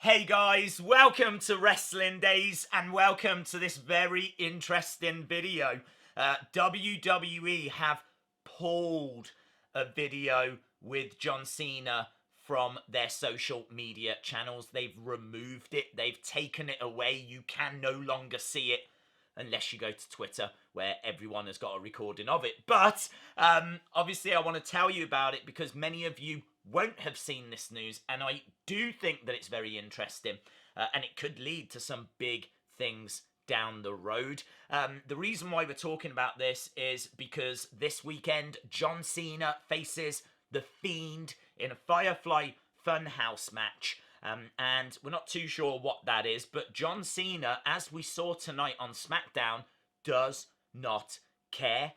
Hey guys, welcome to Wrestling Days and welcome to this very interesting video. WWE have pulled a video with John Cena from their social media channels. They've removed it, they've taken it away. You can no longer see it unless you go to Twitter, where everyone has got a recording of it. But obviously I want to tell you about it because many of you won't have seen this news, and I do think that it's very interesting, and it could lead to some big things down the road. The reason why we're talking about this is because this weekend John Cena faces the Fiend in a Firefly Funhouse match. And we're not too sure what that is, but John Cena, as we saw tonight on Smackdown, does not care.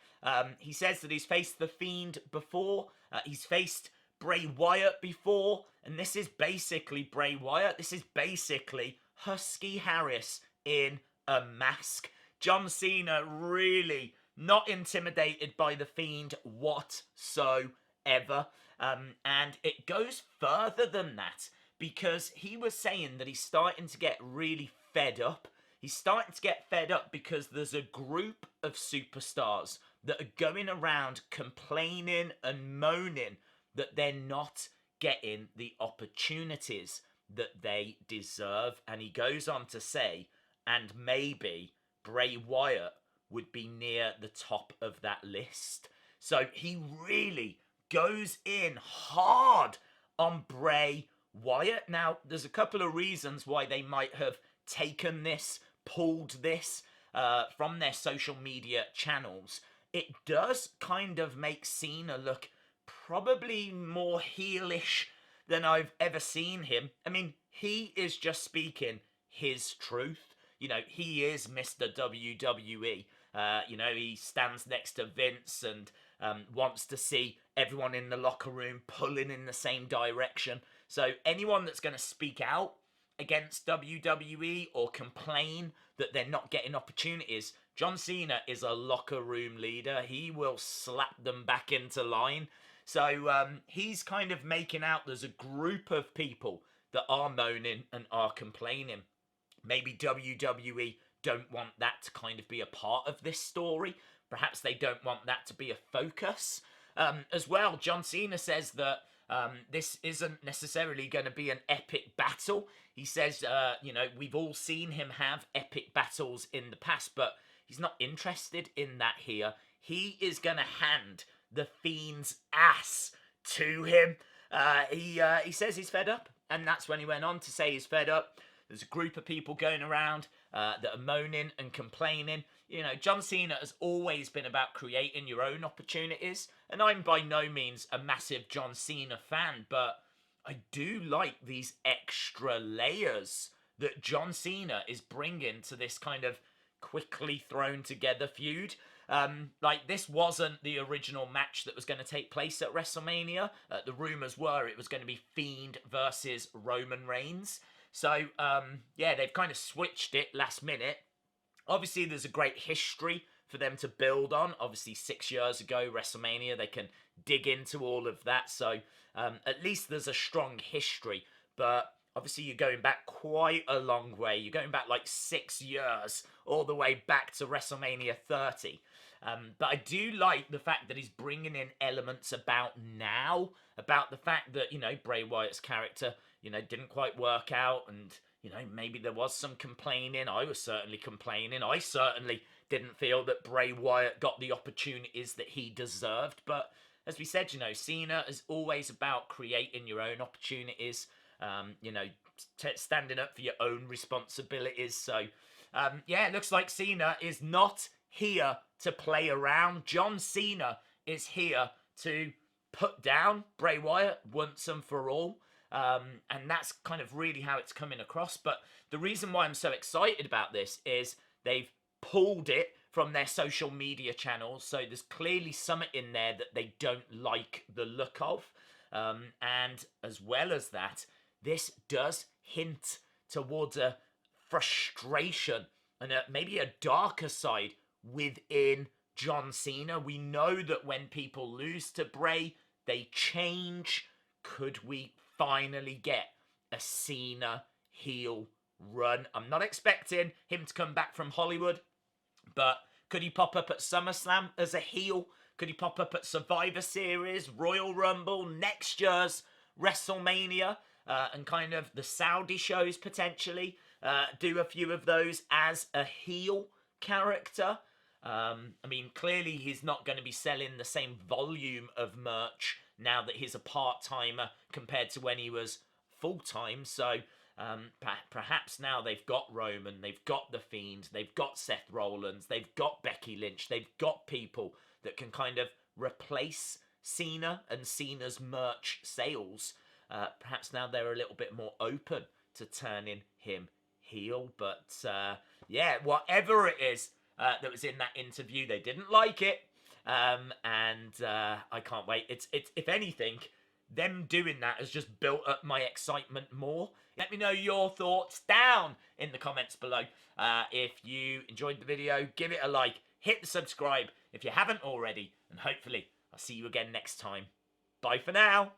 He says that he's faced the Fiend before, he's faced Bray Wyatt before, and this is basically Bray Wyatt. This is basically Husky Harris in a mask. John Cena really not intimidated by the Fiend whatsoever. And it goes further than that, because he was saying that he's starting to get really fed up. He's starting to get fed up because there's a group of superstars that are going around complaining and moaning that they're not getting the opportunities that they deserve. And he goes on to say, and maybe Bray Wyatt would be near the top of that list. So he really goes in hard on Bray Wyatt. Now, there's a couple of reasons why they might have taken this, pulled this from their social media channels. It does kind of make Cena look probably more heelish than I've ever seen him. I mean, he is just speaking his truth. You know, he is Mr. WWE. He stands next to Vince and wants to see everyone in the locker room pulling in the same direction. So anyone that's going to speak out against WWE or complain that they're not getting opportunities, John Cena is a locker room leader. He will slap them back into line. So he's kind of making out there's a group of people that are moaning and are complaining. Maybe WWE don't want that to kind of be a part of this story. Perhaps they don't want that to be a focus. As well, John Cena says that this isn't necessarily going to be an epic battle. He says, we've all seen him have epic battles in the past, but he's not interested in that here. He is going to hand the Fiend's ass to him. He says he's fed up, and that's when he went on to say he's fed up. There's a group of people going around that are moaning and complaining. You know, John Cena has always been about creating your own opportunities, and I'm by no means a massive John Cena fan, but I do like these extra layers that John Cena is bringing to this kind of quickly thrown together feud. This wasn't the original match that was going to take place at WrestleMania. The rumors were it was going to be Fiend versus Roman Reigns. So, they've kind of switched it last minute. Obviously, there's a great history for them to build on. Obviously, 6 years ago, WrestleMania, they can dig into all of that. So, at least there's a strong history. But obviously, you're going back quite a long way. You're going back like 6 years, all the way back to WrestleMania 30. But I do like the fact that he's bringing in elements about now, about the fact that, Bray Wyatt's character, didn't quite work out, and, maybe there was some complaining. I was certainly complaining. I certainly didn't feel that Bray Wyatt got the opportunities that he deserved. But as we said, Cena is always about creating your own opportunities, standing up for your own responsibilities. So, it looks like Cena is not here to play around. John Cena is here to put down Bray Wyatt once and for all. And that's kind of really how it's coming across. But the reason why I'm so excited about this is they've pulled it from their social media channels. So there's clearly something in there that they don't like the look of. And as well as that, this does hint towards a frustration and maybe a darker side within John Cena. We know that when people lose to Bray, they change. Could we finally get a Cena heel run. I'm not expecting him to come back from Hollywood, but could he pop up at SummerSlam as a heel? Could he pop up at Survivor Series, Royal Rumble, next year's WrestleMania, and kind of the Saudi shows potentially? Do a few of those as a heel character. I mean, clearly he's not going to be selling the same volume of merch now that he's a part-timer compared to when he was full-time. So perhaps now they've got Roman, they've got The Fiend, they've got Seth Rollins, they've got Becky Lynch, they've got people that can kind of replace Cena and Cena's merch sales. Perhaps now they're a little bit more open to turning him heel. But yeah, whatever it is that was in that interview, they didn't like it. And I can't wait. It's if anything, them doing that has just built up my excitement more. Let me know your thoughts down in the comments below. If you enjoyed the video, give it a like, hit the subscribe if you haven't already, and hopefully I'll see you again next time. Bye for now.